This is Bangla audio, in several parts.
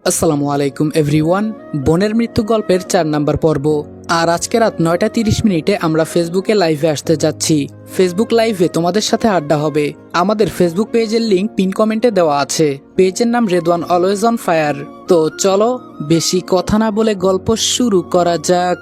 আসসালামু আলাইকুম এভরিওয়ান। বোনের মৃত্যু গল্পের 4 নাম্বার পর্ব। আর আজকে রাত 9:30 আমরা ফেসবুকে লাইভে আসতে যাচ্ছি। ফেসবুক লাইভে তোমাদের সাথে আড্ডা হবে। আমাদের ফেসবুক পেজের লিংক পিন কমেন্টে দেওয়া আছে। পেজের নাম রেদওয়ান অলওয়েজ অন ফায়ার। তো চলো বেশি কথা না বলে গল্প শুরু করা যাক।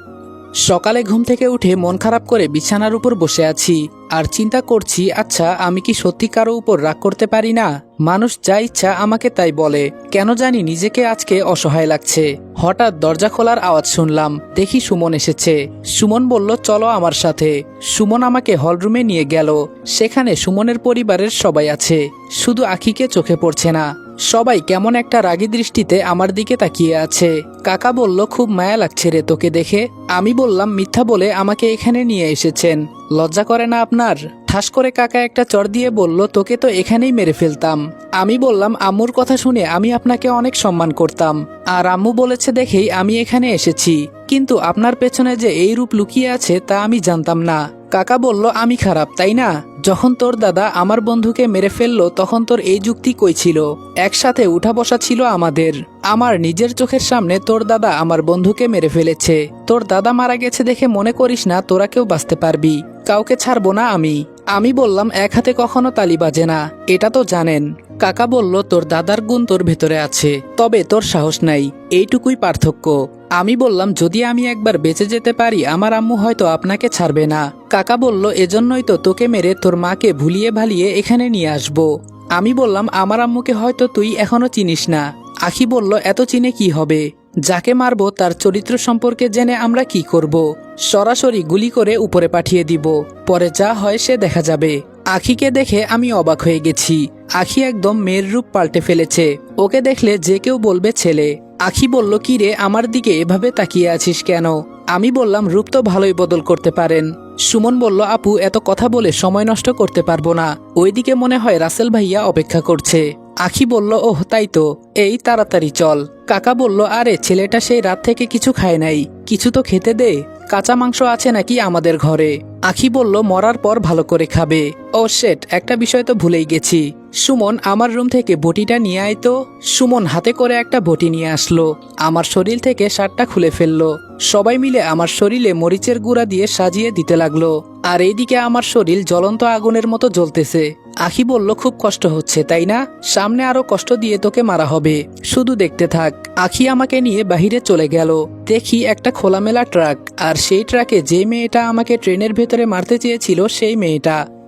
সকালে ঘুম থেকে উঠে মন খারাপ করে বিছানার উপর বসে আছি আর চিন্তা করছি, আচ্ছা আমি কি সত্যি কারো উপর রাগ করতে পারি না? মানুষ যা ইচ্ছা আমাকে তাই বলে, কেন জানি নিজেকে আজকে অসহায় লাগছে। হঠাৎ দরজা খোলার আওয়াজ শুনলাম, দেখি সুমন এসেছে। সুমন বলল চলো আমার সাথে। সুমন আমাকে হলরুমে নিয়ে গেল। সেখানে সুমনের পরিবারের সবাই আছে, শুধু আখিকে চোখে পড়ছে না। সবাই কেমন একটা রাগী দৃষ্টিতে আমার দিকে তাকিয়ে আছে। কাকা বলল খুব মায়া লাগছে রে তোকে দেখে। আমি বললাম মিথ্যা বলে আমাকে এখানে নিয়ে এসেছেন, লজ্জা করে না আপনার? ঠাস করে কাকা একটা চড় দিয়ে বলল তোকে তো এখানেই মেরে ফেলতাম। আমি বললাম আম্মুর কথা শুনে আমি আপনাকে অনেক সম্মান করতাম, আর আম্মু বলেছে দেখেই আমি এখানে এসেছি, কিন্তু আপনার পেছনে যে এই রূপ লুকিয়ে আছে তা আমি জানতাম না। কাকা বলল আমি খারাপ তাই না? যখন তোর দাদা আমার বন্ধুকে মেরে ফেললো তখন তোর এই যুক্তি কই ছিল? একসাথে উঠা বসা ছিল আমাদের। আমার নিজের চোখের সামনে তোর দাদা আমার বন্ধুকে মেরে ফেলেছে। তোর দাদা মারা গেছে দেখে মনে করিস না তোরা কেউ বাঁচতে পারবি? কাউকে ছাড়বো না আমি। আমি বললাম এক হাতে কখনো তালি বাজে না, এটা তো জানেন। কাকা বলল তোর দাদার গুণ তোর ভেতরে আছে, তবে তোর সাহস নাই, এইটুকুই পার্থক্য। আমি বললাম যদি আমি একবার বেঁচে যেতে পারি আমার আম্মু হয়তো আপনাকে ছাড়বে না। কাকা বলল এজন্যই তো তোকে মেরে তোর মাকে ভুলিয়ে ভালিয়ে এখানে নিয়ে আসবো। আমি বললাম আমার আম্মুকে হয়তো তুই এখনো চিনিস না। আখি বলল এত চিনে কি হবে? যাকে মারবো তার চরিত্র সম্পর্কে জেনে আমরা কি করব? সরাসরি গুলি করে উপরে পাঠিয়ে দিব, পরে যা হয় সে দেখা যাবে। আখিকে দেখে আমি অবাক হয়ে গেছি। আখি একদম মেয়ের রূপ পাল্টে ফেলেছে। ওকে দেখলে যে কেউ বলবে ছেলে। আখি বলল কি রে আমার দিকে এভাবে তাকিয়ে আছিস কেন? আমি বললাম রূপ তো ভালোই বদল করতে পারেন। সুমন বলল আপু এত কথা বলে সময় নষ্ট করতে পারবো না, ওইদিকে মনে হয় রাসেল ভাইয়া অপেক্ষা করছে। আখি বলল ওহ তাই তো, এই তাড়াতাড়ি চল। কাকা বলল আরে ছেলেটা সেই রাত থেকে কিছু খায় নাই, কিছু তো খেতে দে। কাঁচা মাংস আছে নাকি আমাদের ঘরে? আখি বলল মরার পর ভালো করে খাবে। ও শেট, একটা বিষয় তো ভুলেই গেছি। সুমন আমার রুম থেকে বটিটা নিয়ে আয় তো। সুমন হাতে করে একটা বটি নিয়ে আসলো। আমার শরীর থেকে শার্টটা খুলে ফেললো। সবাই মিলে আমার শরীরে মরিচের গুঁড়া দিয়ে সাজিয়ে দিতে লাগলো। আর এইদিকে আমার শরীর জ্বলন্ত আগুনের মতো জ্বলতেছে। আখি বলল খুব কষ্ট হচ্ছে তাই না? সামনে আরো কষ্ট দিয়ে তোকে মারা হবে, শুধু দেখতে থাক। আখি আমাকে নিয়ে বাহিরে চলে গেল। দেখি একটা খোলামেলা ট্রাক, আর সেই ট্রাকে যে মেয়েটা আমাকে ট্রেনের ভেতরে মারতে চেয়েছিল সেই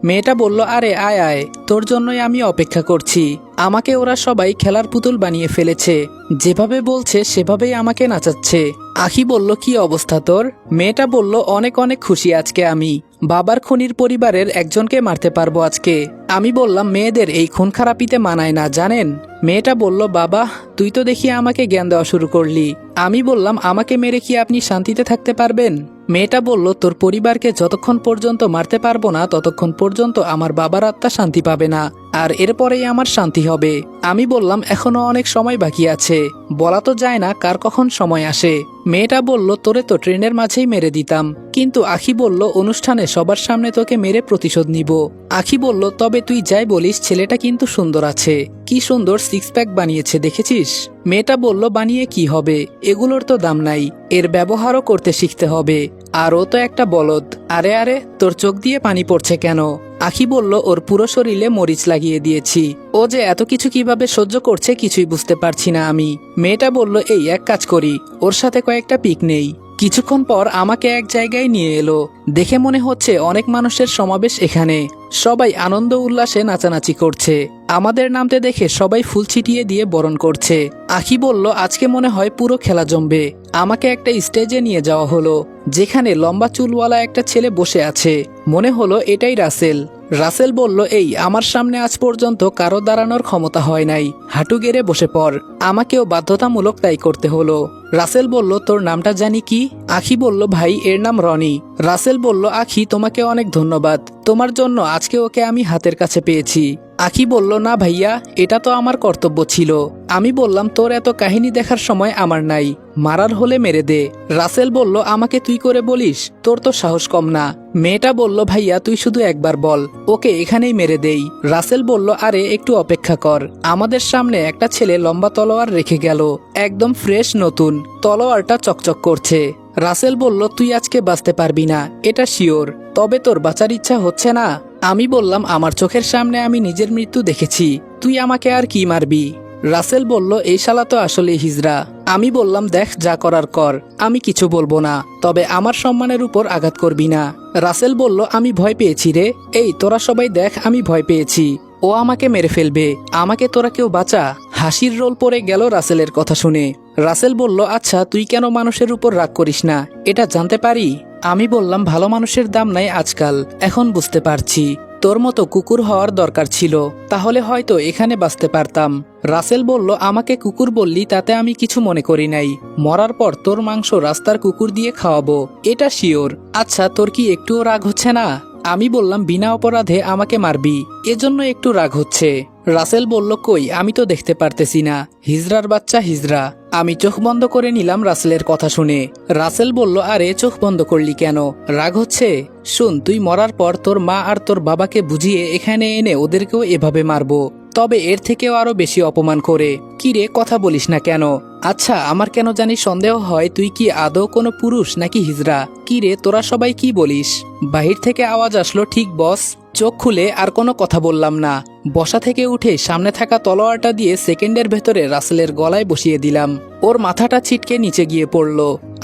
মেয়েটা বলল আরে আয় আয়, তোর জন্যই আমি অপেক্ষা করছি। আমাকে ওরা সবাই খেলার পুতুল বানিয়ে ফেলেছে, যেভাবে বলছে সেভাবেই আমাকে নাচাচ্ছে। আখি বলল কি অবস্থা তোর? মেয়েটা বলল অনেক অনেক খুশি আজকে আমি, বাবার খুনির পরিবারের একজনকে মারতে পারবো আজকে। আমি বললাম মেয়েদের এই খুন খারাপিতে মানায় না জানেন। মেয়েটা বলল বাবা তুই তো দেখি আমাকে জ্ঞান দেওয়া শুরু করলি। আমি বললাম আমাকে মেরে কি আপনি শান্তিতে থাকতে পারবেন? মেয়েটা বলল তোর পরিবারকে যতক্ষণ পর্যন্ত মারতে পারবো না ততক্ষণ পর্যন্ত আমার বাবার আত্মা শান্তি পাবে না, আর এরপরেই আমার শান্তি হবে। আমি বললাম এখনো অনেক সময় বাকি আছে, বলা তো যায় না কার কখন সময় আসে। মেয়েটা বলল তোরে তো ট্রেনের মাঝেই মেরে দিতাম, কিন্তু আখি বলল অনুষ্ঠানে সবার সামনে তোকে মেরে প্রতিশোধ নিব। আখি বলল তবে তুই যাই বলিস ছেলেটা কিন্তু সুন্দর আছে, কি সুন্দর সিক্স প্যাক বানিয়েছে দেখেছিস? মেয়েটা বলল বানিয়ে কি হবে, এগুলোর তো দাম নাই, এর ব্যবহারও করতে শিখতে হবে। আর ও তো একটা বলদ। আরে আরে তোর চোখ দিয়ে পানি পড়ছে কেন? আখি বলল ওর পুরো শরীরে মরিচ লাগিয়ে দিয়েছি, ও যে এত কিছু কিভাবে সহ্য করছে কিছুই বুঝতে পারছি না আমি। মেয়েটা বলল এই এক কাজ করি, ওর সাথে কয়েকটা পিক নেই। কিছুক্ষণ পর আমাকে এক জায়গায় নিয়ে এলো। দেখে মনে হচ্ছে অনেক মানুষের সমাবেশ এখানে, সবাই আনন্দ উল্লাসে নাচানাচি করছে। আমাদের নামতে দেখে সবাই ফুল ছিটিয়ে দিয়ে বরণ করছে। আখি বলল আজকে মনে হয় পুরো খেলা জমবে। আমাকে একটা স্টেজে নিয়ে যাওয়া হলো, যেখানে লম্বা চুলওয়ালা একটা ছেলে বসে আছে। মনে হলো এটাই রাসেল। রাসেল বলল এই আমার সামনে আজ পর্যন্ত কারো দাঁড়ানোর ক্ষমতা হয় নাই, হাঁটু গেড়ে বসে পড়। আমাকেও বাধ্যতামূলক তাই করতে হলো। রাসেল বলল তোর নামটা জানি কি? আখি বলল ভাই এর নাম রনি। রাসেল বলল আখি তোমাকে অনেক ধন্যবাদ, তোমার জন্য আজকে ওকে আমি হাতের কাছে পেয়েছি। আখি বলল, না ভাইয়া, এটা তো আমার কর্তব্য ছিল। আমি বললাম, তোর এত কাহিনী দেখার সময় আমার নাই, মারার হলে মেরে দে। রাসেল বলল, আমাকে তুই করে বলিস, তোর তো সাহস কম না। মেয়েটা বলল, ভাইয়া তুই শুধু একবার বল, ওকে এখানেই মেরে দেই। রাসেল বলল, আরে একটু অপেক্ষা কর, আমাদের সামনে একটা ছেলে লম্বা তলোয়ার রেখে গেল, একদম ফ্রেশ নতুন, তলোয়ারটা চকচক করছে। রাসেল বলল, তুই আজকে বাঁচতে পারবি না, এটা শিওর, তবে তোর বাঁচার ইচ্ছা হচ্ছে না? আমি বললাম, আমার চোখের সামনে আমি নিজের মৃত্যু দেখেছি, তুই আমাকে আর কি মারবি? রাসেল বলল, এই শালা তো আসলে হিজড়া। আমি বললাম, দেখ যা করার কর, আমি কিছু বলবো না, তবে আমার সম্মানের উপর আঘাত করবি না। রাসেল বলল, আমি ভয় পেয়েছি রে, এই তোরা সবাই দেখ আমি ভয় পেয়েছি, ও আমাকে মেরে ফেলবে, আমাকে তোরা কেউ বাঁচা। হাসির রোল পড়ে গেল রাসেলের কথা শুনে। রাসেল বলল, আচ্ছা তুই কেন মানুষের উপর রাগ করিস না, এটা জানতে পারি? আমি বললাম, ভালো মানুষের দাম নাই আজকাল, এখন বুঝতে পারছি, তোর মতো কুকুর হওয়ার দরকার ছিল, তাহলে হয়তো এখানে বাঁচতে পারতাম। রাসেল বলল, আমাকে কুকুর বললি তাতে আমি কিছু মনে করি নাই, মরার পর তোর মাংস রাস্তার কুকুর দিয়ে খাওয়াবো, এটা শিওর। আচ্ছা তোর কি একটুও রাগ হচ্ছে না? আমি বললাম, বিনা অপরাধে আমাকে মারবি, এজন্য একটু রাগ হচ্ছে। রাসেল বলল, কই, আমি তো দেখতে পারতেছি না, হিজড়ার বাচ্চা হিজড়া। আমি চোখ বন্ধ করে নিলাম রাসেলের কথা শুনে। রাসেল বলল, আরে চোখ বন্ধ করলি কেন, রাগ হচ্ছে? শুন, তুই মরার পর তোর মা আর তোর বাবাকে বুঝিয়ে এখানে এনে ওদেরকেও এভাবে মারবো, তবে এর থেকেও আরো বেশি অপমান করে। কি রে, কথা বলিস না কেন? আচ্ছা আমার কেন জানি সন্দেহ হয় তুই কি আদৌ কোনো পুরুষ নাকি হিজড়া। কি রে, তোরা সবাই কি বলিস? বাহির থেকে আওয়াজ আসলো, ঠিক বস। চোখ খুলে আর কোনো কথা বললাম না, বসা থেকে উঠে সামনে থাকা তলোয়ারটা দিয়ে সেকেন্ডের ভেতরে রাসেলের গলায় বসিয়ে দিলাম। ওর মাথাটা ছিটকে নিচে গিয়ে পড়ল।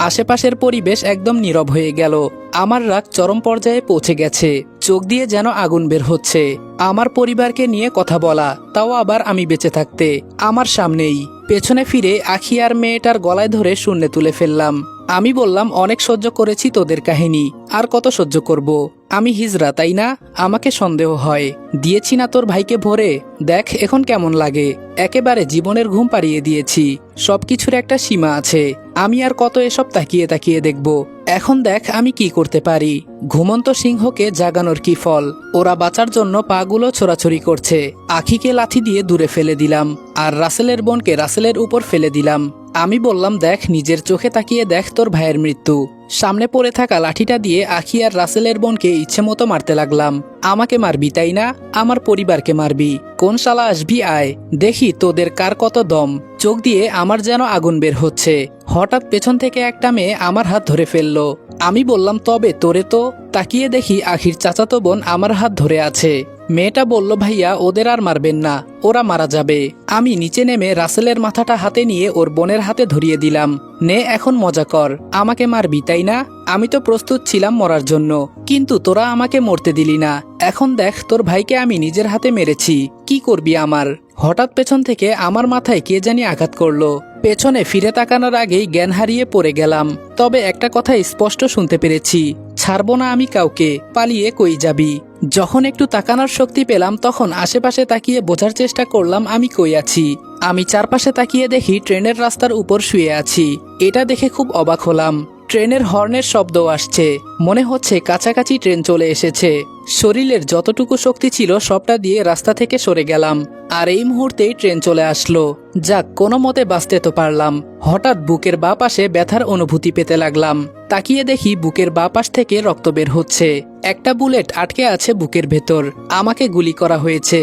আশেপাশের পরিবেশ একদম নীরব হয়ে গেল। আমার রাগ চরম পর্যায়ে পৌঁছে গেছে, চোখ দিয়ে যেন আগুন বের হচ্ছে। আমার পরিবারকে নিয়ে কথা বলা, তাও আবার আমি বেঁচে থাকতে, আমার সামনেই। পেছনে ফিরে আখি আর মেয়েটার গলায় ধরে শূন্যে তুলে ফেললাম। আমি বললাম, অনেক সহ্য করেছি তোদের কাহিনী, আর কত সহ্য করব? আমি হিজড়া তাই না, আমাকে সন্দেহ হয়, দিয়েছি না তোর ভাইকে ভরে, দেখ এখন কেমন লাগে। একেবারে জীবনের ঘুম পাড়িয়ে দিয়েছি, সবকিছুর একটা সীমা আছে, আমি আর কত এসব তাকিয়ে তাকিয়ে দেখব। এখন দেখ আমি কি করতে পারি। ঘুমন্ত সিংহকে জাগানোর কি ফল। ওরা বাঁচার জন্য পাগুলো ছোড়াছড়ি করছে। আখিকে লাথি দিয়ে দূরে ফেলে দিলাম, আর রাসেলের বোনকে রাসেলের উপর ফেলে দিলাম। আমি বললাম, দেখ নিজের চোখে তাকিয়ে দেখ তোর ভাইয়ের মৃত্যু। সামনে পড়ে থাকা লাঠিটা দিয়ে আখি আর রাসেলের বোনকে ইচ্ছে মতো মারতে লাগলাম। আমাকে মারবি তাই না, আমার পরিবারকে মারবি? কোন শালা আসবি, আয় দেখি তোদের কার কত দম। চোখ দিয়ে আমার যেন আগুন বের হচ্ছে। হঠাৎ পেছন থেকে একটা মেয়ে আমার হাত ধরে ফেললো। আমি বললাম, তবে তোরে তো। তাকিয়ে দেখি আখির চাচাতো বোন আমার হাত ধরে আছে। মেয়েটা বলল, ভাইয়া ওদের আর মারবেন না, ওরা মারা যাবে। আমি নিচে নেমে রাসেলের মাথাটা হাতে নিয়ে ওর বোনের হাতে ধরিয়ে দিলাম। নে এখন মজা কর, আমাকে মারবি তাই না? আমি তো প্রস্তুত ছিলাম মরার জন্য, কিন্তু তোরা আমাকে মরতে দিলি না। এখন দেখ তোর ভাইকে আমি নিজের হাতে মেরেছি, কি করবি আমার? হঠাৎ পেছন থেকে আমার মাথায় কে জানি আঘাত করলো। পেছনে ফিরে তাকানোর আগেই জ্ঞান হারিয়ে পড়ে গেলাম। তবে একটা কথা স্পষ্ট শুনতে পেরেছি, ছাড়বো না আমি কাউকে, পালিয়ে কই যাবি? যখন একটু তাকানোর শক্তি পেলাম তখন আশেপাশে তাকিয়ে বোঝার চেষ্টা করলাম আমি কই আছি। আমি চারপাশে তাকিয়ে দেখি ট্রেনের রাস্তার উপর শুয়ে আছি। এটা দেখে খুব অবাক হলাম। ট্রেনের হর্নের শব্দ আসছে, মনে হচ্ছে কাছাকাছি ট্রেন চলে এসেছে। শরীরের যতটুকু শক্তি ছিল সবটা দিয়ে রাস্তা থেকে সরে গেলাম, আর এই মুহূর্তেই ট্রেন চলে আসলো। যাক, কোনো মতে বাঁচতে তো পারলাম। হঠাৎ বুকের বাঁ পাশে ব্যথার অনুভূতি পেতে লাগলাম। তাকিয়ে দেখি বুকের বাঁ পাশ থেকে রক্ত বের হচ্ছে। একটা বুলেট আটকে আছে বুকের ভেতর, আমাকে গুলি করা হয়েছে।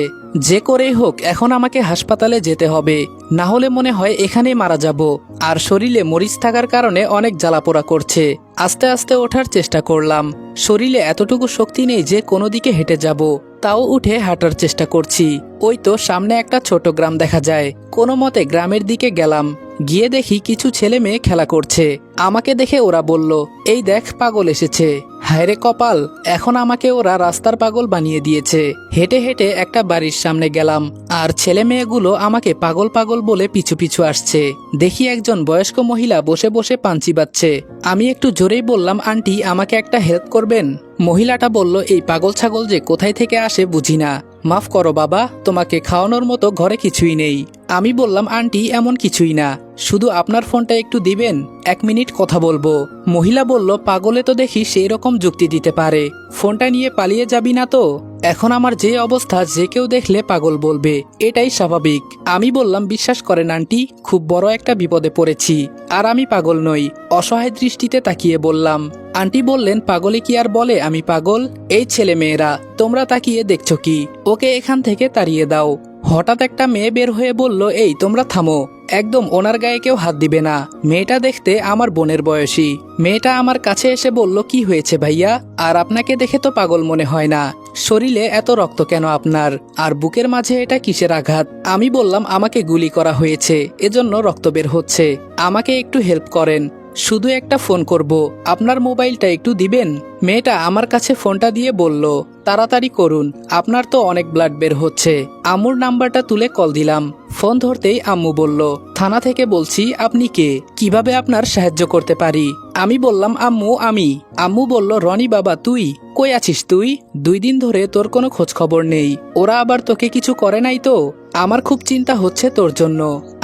যে করেই হোক এখন আমাকে হাসপাতালে যেতে হবে, না হলে মনে হয় এখানেই মারা যাব। আর শরীরে মরিচ থাকার কারণে অনেক জ্বালাপোড়া করছে। আস্তে আস্তে ওঠার চেষ্টা করলাম। শরীরে এতটুকু শক্তি নেই যে কোনো দিকে হেঁটে যাব, তাও উঠে হাঁটার চেষ্টা করছি। ওই তো সামনে একটা ছোট গ্রাম দেখা যায়। কোনো মতে গ্রামের দিকে গেলাম। গিয়ে দেখি কিছু ছেলে মেয়ে খেলা করছে। আমাকে দেখে ওরা বলল, এই দেখ পাগল এসেছে। হায়রে কপাল, এখন আমাকে ওরা রাস্তার পাগল বানিয়ে দিয়েছে। হেঁটে হেঁটে একটা বাড়ির সামনে গেলাম, আর ছেলে মেয়েগুলো আমাকে পাগল পাগল বলে পিছু পিছু আসছে। দেখি একজন বয়স্ক মহিলা বসে বসে পান চিবাচ্ছে। আমি একটু জোরেই বললাম, আন্টি আমাকে একটা হেল্প করবেন? মহিলাটা বলল, এই পাগল ছাগল যে কোথায় থেকে আসে বুঝি না, মাফ করো বাবা, তোমাকে খাওয়ানোর মতো ঘরে কিছুই নেই। আমি বললাম আন্টি এমন কিছুই না, শুধু আপনার ফোনটা একটু দিবেন, 1 মিনিট কথা বলবো। মহিলা বলল পাগলে তো দেখি সেই রকম যুক্তি দিতে পারে, ফোনটা নিয়ে পালিয়ে যাবি না তো? এখন আমার যে অবস্থা যে কেউ দেখলে পাগল বলবে, এটাই স্বাভাবিক। আমি বললাম বিশ্বাস করেন আন্টি, খুব বড় একটা বিপদে পড়েছি, আর আমি পাগল নই। অসহায় দৃষ্টিতে তাকিয়ে বললাম। আন্টি বললেন পাগলে কি আর বলে আমি পাগল? এই ছেলে মেয়েরা তোমরা তাকিয়ে দেখছো কি, ওকে এখান থেকে তাড়িয়ে দাও। হঠাৎ একটা মেয়ে বের হয়ে বলল এই তোমরা থামো, একদম ওনার গায়ে কেউ হাত দিবে না। মেয়েটা দেখতে আমার বোনের বয়সী। মেয়েটা আমার কাছে এসে বলল কি হয়েছে ভাইয়া, আর আপনাকে দেখে তো পাগল মনে হয় না, শরীরে এত রক্ত কেন আপনার, আর বুকের মাঝে এটা কিসের আঘাত? আমি বললাম আমাকে গুলি করা হয়েছে, এজন্য রক্ত বের হচ্ছে, আমাকে একটু হেল্প করেন, শুধু একটা ফোন করব, আপনার মোবাইলটা একটু দিবেন। মেয়েটা আমার কাছে ফোনটা দিয়ে বলল তাড়াতাড়ি করুন, আপনার তো অনেক ব্লাড বের হচ্ছে। আম্মুর নাম্বারটা তুলে কল দিলাম। ফোন ধরতেই আম্মু বলল থানা থেকে বলছি, আপনি কে, কিভাবে আপনার সাহায্য করতে পারি? আমি বললাম আম্মু আমি। আম্মু বলল রনি বাবা তুই কই আছিস তুই? 2 দিন ধরে তোর কোনো খোঁজ খবর নেই, ওরা আবার তোকে কিছু করে নাই তো? আমার খুব চিন্তা হচ্ছে তোর জন্য।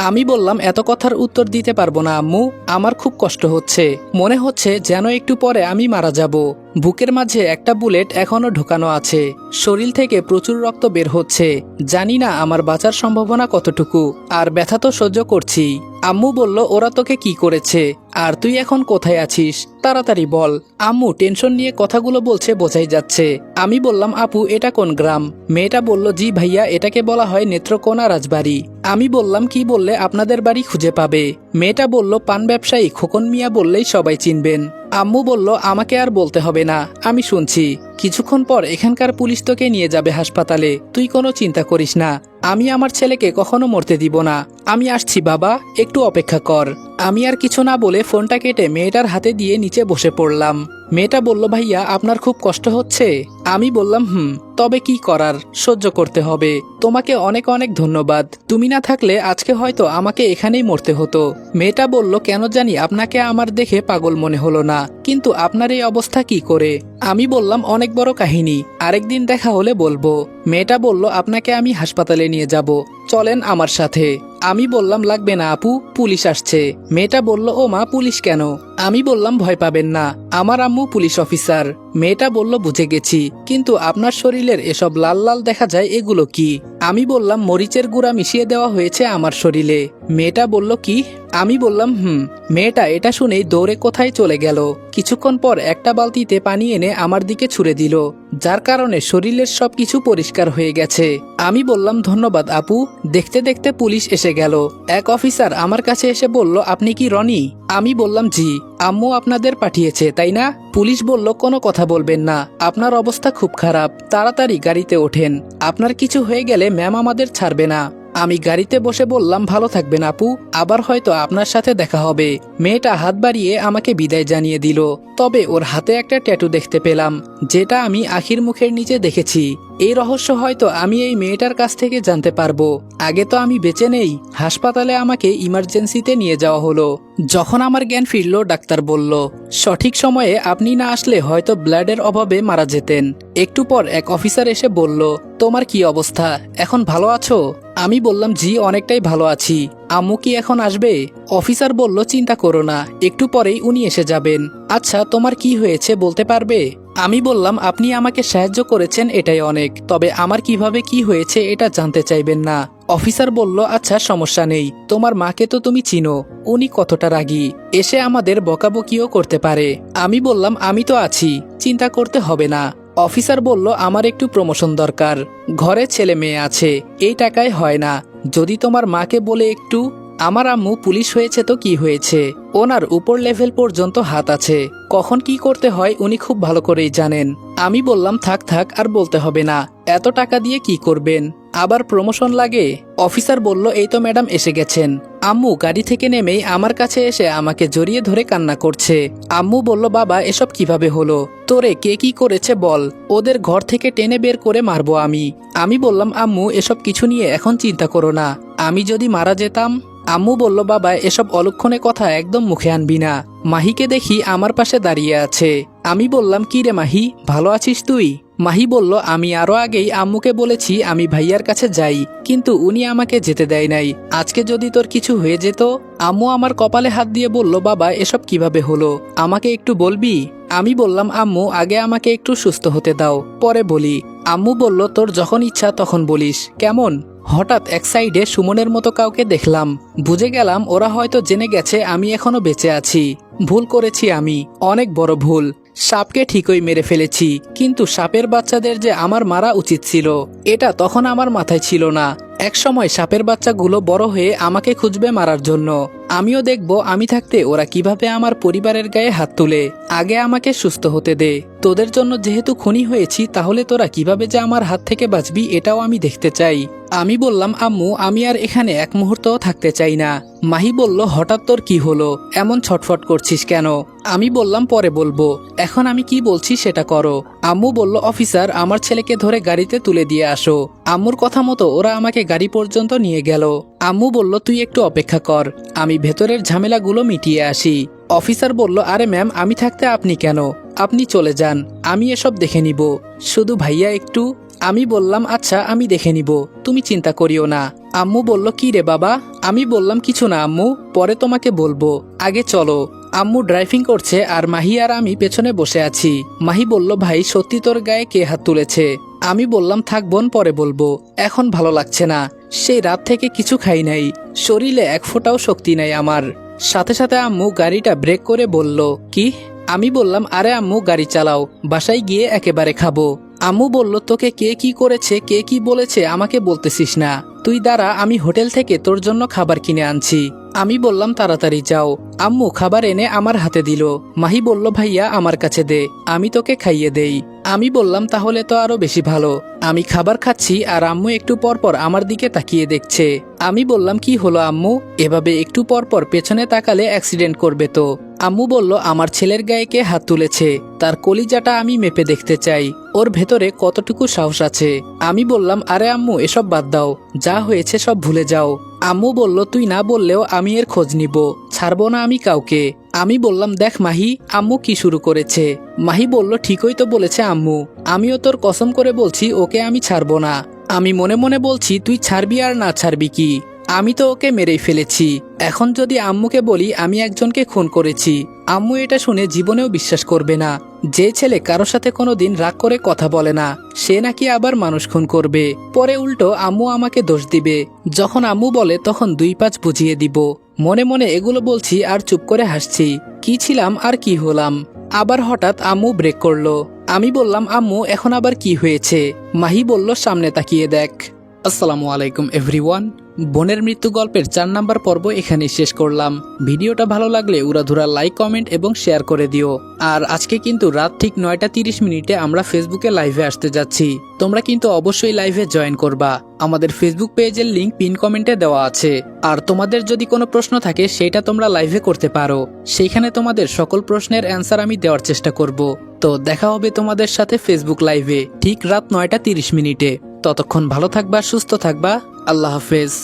আমি বললাম এত কথার উত্তর দিতে পারবো না আম্মু, আমার খুব কষ্ট হচ্ছে, মনে হচ্ছে যেন একটু পরে আমি মারা যাব। বুকের মাঝে একটা বুলেট এখনো ঢোকানো আছে, শরীর থেকে প্রচুর রক্ত বের হচ্ছে, জানি না আমার বাঁচার সম্ভাবনা কতটুকু, আর ব্যথা তো সহ্য করছি। আম্মু বলল ওরা তোকে কি করেছে, আর তুই এখন কোথায় আছিস, তাড়াতাড়ি বল। আম্মু টেনশন নিয়ে কথাগুলো বলছে বোঝাই যাচ্ছে। আমি বললাম আপু এটা কোন গ্রাম? মেয়েটা বলল জি ভাইয়া, এটাকে বলা হয় নেত্রকোনা রাজবাড়ি। আমি বললাম কি বললে আপনাদের বাড়ি খুঁজে পাবে? মেয়েটা বলল পান ব্যবসায়ী খোকন মিয়া বললেই সবাই চিনবেন। আম্মু বলল আমাকে আর বলতে হবে না, আমি শুনছি। কিছুক্ষণ পর এখানকার পুলিশ তোকে নিয়ে যাবে হাসপাতালে, তুই কোনো চিন্তা করিস না, আমি আমার ছেলেকে কখনো মরতে দিব না। আমি আসছি বাবা, একটু অপেক্ষা কর। আমি আর কিছু না বলে ফোনটা কেটে মেয়েটার হাতে দিয়ে নিচে বসে পড়লাম। মেয়েটা বলল ভাইয়া আপনার খুব কষ্ট হচ্ছে? আমি বললাম তবে কি করার, সহ্য করতে হবে। তোমাকে অনেক অনেক ধন্যবাদ, তুমি না থাকলে আজকে হয়তো আমাকে এখানেই মরতে হতো। মেয়েটা বলল কেন জানি আপনাকে আমার দেখে পাগল মনে হলো না, কিন্তু আপনার এই অবস্থা কি করে? আমি বললাম অনেক বড় কাহিনী, আরেকদিন দেখা হলে বলবো। মেয়েটা বলল আপনাকে আমি হাসপাতালে নিয়ে যাব, চলেন আমার সাথে। আমি বললাম লাগবে না আপু, পুলিশ আসছে। মেয়েটা বলল ও মা পুলিশ কেন? আমি বললাম ভয় পাবেন না, আমার আম্মু পুলিশ অফিসার। মেয়েটা বলল বুঝে গেছি, কিন্তু আপনার শরীরের এসব লাল লাল দেখা যায়, এগুলো কি? আমি বললাম মরিচের গুঁড়া মিশিয়ে দেওয়া হয়েছে আমার শরীরে। মেয়েটা বলল কি? আমি বললাম মেয়েটা এটা শুনেই দৌড়ে কোথায় চলে গেল। কিছুক্ষণ পর একটা বালতিতে পানি এনে আমার দিকে ছুড়ে দিল, যার কারণে শরীরের সবকিছু পরিষ্কার হয়ে গেছে। আমি বললাম ধন্যবাদ আপু। দেখতে দেখতে পুলিশ এসে গেল। এক অফিসার আমার কাছে এসে বলল আপনি কি রনি? আমি বললাম জি, আম্মু আপনাদের পাঠিয়েছে তাই না? পুলিশ বলল কোনো কথা বলবেন না, আপনার অবস্থা খুব খারাপ, তাড়াতাড়ি গাড়িতে ওঠেন, আপনার কিছু হয়ে গেলে ম্যাম আমাদের ছাড়বে না। আমি গাড়িতে বসে বললাম ভালো থাকবেন আপু, আবার হয়তো আপনার সাথে দেখা হবে। মেয়েটা হাত বাড়িয়ে আমাকে বিদায় জানিয়ে দিল। তবে ওর হাতে একটা ট্যাটু দেখতে পেলাম, যেটা আমি আখির মুখের নিচে দেখেছি। এই রহস্য হয়তো আমি এই মেয়েটার কাছ থেকে জানতে পারবো। আগে তো আমি বেঁচে নেই, হাসপাতালে আমাকে ইমার্জেন্সিতে নিয়ে যাওয়া হলো। যখন আমার জ্ঞান ফিরল ডাক্তার বলল সঠিক সময়ে আপনি না আসলে হয়তো ব্লাডের অভাবে মারা যেতেন। একটু পর এক অফিসার এসে বলল তোমার কি অবস্থা, এখন ভালো আছো? আমি বললাম জি অনেকটাই ভালো আছি। আম্মু কি এখন আসবে? অফিসার বলল চিন্তা করো না, একটু পরেই উনি এসে যাবেন। আচ্ছা তোমার কি হয়েছে বলতে পারবে? আমি বললাম আপনি আমাকে সাহায্য করেছেন এটাই অনেক, তবে আমার কিভাবে কি হয়েছে এটা জানতে চাইবেন না। অফিসার বলল আচ্ছা সমস্যা নেই, তোমার মাকে তো তুমি চিনো, উনি কতটা রাগী, এসে আমাদের বকাবকিও করতে পারে। আমি বললাম আমি তো আছি, চিন্তা করতে হবে না। অফিসার বলল আমার একটু প্রমোশন দরকার, ঘরে ছেলে মেয়ে আছে, এই টাকায় হয় না, যদি তোমার মাকে বলে একটু। আমার আম্মু পুলিশ হয়েছে তো কি হয়েছে, ওনার উপর লেভেল পর্যন্ত হাত আছে, কখন কি করতে হয় উনি খুব ভালো করেই জানেন। আমি বললাম থাক থাক আর বলতে হবে না, এত টাকা দিয়ে কি করবেন, আবার প্রমোশন লাগে? অফিসার বলল এই তো ম্যাডাম এসে গেছেন। আম্মু গাড়ি থেকে নেমেই আমার কাছে এসে আমাকে জড়িয়ে ধরে কান্না করছে। আম্মু বলল বাবা এসব কিভাবে হলো, তোরে কে কি করেছে বল, ওদের ঘর থেকে টেনে বের করে মারবো আমি। আমি বললাম আম্মু এসব কিছু নিয়ে এখন চিন্তা করো না, আমি যদি মারা যেতাম। আম্মু বলল বাবা এসব অলক্ষণে কথা একদম মুখে আনবি না। মাহিকে দেখি আমার পাশে দাঁড়িয়ে আছে। আমি বললাম কি রে মাহি, ভালো আছিস তুই? মাহি বলল, আমি আরো আগেই আম্মুকে বলেছি আমি ভাইয়ার কাছে যাই, কিন্তু উনি আমাকে যেতে দেয় নাই। আজকে যদি তোর কিছু হয়ে যেত? আম্মু আমার কপালে হাত দিয়ে বলল, বাবা এসব কিভাবে হলো, আমাকে একটু বলবি? আমি বললাম, আম্মু আগে আমাকে একটু সুস্থ হতে দাও, পরে বলি। আম্মু বলল, তোর যখন ইচ্ছা তখন বলিস, কেমন? হঠাৎ এক সাইডে সুমনের মতো কাউকে দেখলাম। বুঝে গেলাম ওরা হয়তো জেনে গেছে আমি এখনো বেঁচে আছি। ভুল করেছি আমি, অনেক বড় ভুল। সাপকে ঠিকই মেরে ফেলেছি, কিন্তু সাপের বাচ্চাদের যে আমার মারা উচিত ছিল, এটা তখন আমার মাথায় ছিল না। এক সময় সাপের বাচ্চাগুলো বড় হয়ে আমাকে খুঁজবে মারার জন্য। আমিও দেখব আমি থাকতে ওরা কিভাবে আমার পরিবারের গায়ে হাত তুলে। আগে আমাকে সুস্থ হতে দে। তোদের জন্য যেহেতু খুনি হয়েছি, তাহলে তোরা কিভাবে যে আমার হাত থেকে বাঁচবি এটাও আমি দেখতে চাই। আমি বললাম, আম্মু আমি আর এখানে এক মুহূর্তও থাকতে চাই না। মাহি বলল, হঠাৎ তোর কি হলো, এমন ছটফট করছিস কেন? আমি বললাম, পরে বলবো, এখন আমি কি বলছি সেটা করো। আম্মু বলল, অফিসার আমার ছেলেকে ধরে গাড়িতে তুলে দিয়ে আসো। আম্মুর কথা মতো ওরা আমাকে গাড়ি পর্যন্ত নিয়ে গেল। আম্মু বলল, তুই একটু অপেক্ষা কর, আমি ভেতরের ঝামেলাগুলো মিটিয়ে আসি। অফিসার বলল, আরে ম্যাম আমি থাকতে আপনি কেন, আপনি চলে যান, আমি এসব দেখে নিব, শুধু ভাইয়া একটু। আমি বললাম, আচ্ছা আমি দেখে নিব, তুমি চিন্তা করিও না। আম্মু বলল, কি রে বাবা? আমি বললাম, কিছু না আম্মু, পরে তোমাকে বলবো, আগে চলো। আম্মু ড্রাইভিং করছে আর মাহি আর আমি পেছনে বসে আছি। মাহি বলল, ভাই সত্যি তোর গায়ে কে হাত তুলেছে? আমি বললাম, থাক বোন, পরে বলবো, এখন ভালো লাগছে না। সেই রাত থেকে কিছু খাই নাই, শরীরে এক ফোঁটাও শক্তি নাই আমার। সাথে সাথে আম্মু গাড়িটা ব্রেক করে বলল, কি? আমি বললাম, আরে আম্মু গাড়ি চালাও, বাসায় গিয়ে একেবারে খাবো। আম্মু বলল, তোকে কে কি করেছে, কে কি বলেছে আমাকে বলতেছিস না, তুই দাঁড়া, আমি হোটেল থেকে তোর জন্য খাবার কিনে আনছি। আমি বললাম, তাড়াতাড়ি যাও। আম্মু খাবার এনে আমার হাতে দিল। মাহি বলল, ভাইয়া আমার কাছে দে, আমি তোকে খাইয়ে দেই। আমি বললাম, তাহলে তো আরো বেশি ভালো। আমি খাবার খাচ্ছি আর আম্মু একটু পরপর আমার দিকে তাকিয়ে দেখছে। আমি বললাম, কি হলো আম্মু, এভাবে একটু পরপর পেছনে তাকালে অ্যাক্সিডেন্ট করবে তো। আম্মু বলল, আমার ছেলের গায়ে কে হাত তুলেছে, তার কলিজাটা আমি মেপে দেখতে চাই, ওর ভেতরে কতটুকু সাহস আছে। আমি বললাম, আরে আম্মু এসব বাদ দাও, যা হয়েছে সব ভুলে যাও। আম্মু বলল, তুই না বললেও আমি এর খোঁজ নিব, ছাড়বো না আমি কাউকে। আমি বললাম, দেখ মাহি, আম্মু কি শুরু করেছে। মাহি বলল, ঠিকই তো বলেছে আম্মু, আমিও তোর কসম করে বলছি ওকে আমি ছাড়বো না। আমি মনে মনে বলছি, তুই ছাড়বি আর না ছাড়বি কি, আমি তো ওকে মেরেই ফেলেছি। এখন যদি আম্মুকে বলি আমি একজনকে খুন করেছি, আম্মু এটা শুনে জীবনেও বিশ্বাস করবে না। যে ছেলে কারোর সাথে কোনোদিন রাগ করে কথা বলে না, সে নাকি আবার মানুষ খুন করবে। পরে উল্টো আম্মু আমাকে দোষ দিবে। যখন আম্মু বলে তখন দুই পাঁচ বুঝিয়ে দিব। মনে মনে এগুলো বলছি আর চুপ করে হাসছি। কি ছিলাম আর কি হলাম। আবার হঠাৎ আম্মু ব্রেক করলো। আমি বললাম, আম্মু এখন আবার কি হয়েছে? মাহি বলল, সামনে তাকিয়ে দেখ। আসসালামু আলাইকুম এভরিওয়ান। বোনের মৃত্যু গল্পের 4 নাম্বার পর্ব এখানেই শেষ করলাম। ভিডিওটা ভালো লাগলে উড়াধুরা লাইক, কমেন্ট এবং শেয়ার করে দিও। আর আজকে কিন্তু রাত ঠিক 9টা 30 মিনিটে আমরা ফেসবুকে লাইভে আসতে যাচ্ছি। তোমরা কিন্তু অবশ্যই লাইভে জয়েন করবা। আমাদের ফেসবুক পেজের লিংক পিন কমেন্টে দেওয়া আছে। আর তোমাদের যদি কোনো প্রশ্ন থাকে সেটা তোমরা লাইভে করতে পারো। সেইখানে তোমাদের সকল প্রশ্নের অ্যান্সার আমি দেওয়ার চেষ্টা করব। তো দেখা হবে তোমাদের সাথে ফেসবুক লাইভে ঠিক রাত 9টা 30 মিনিটে। ততক্ষণ ভালো থাকবা, সুস্থ থাকবা। আল্লাহ হাফেজ।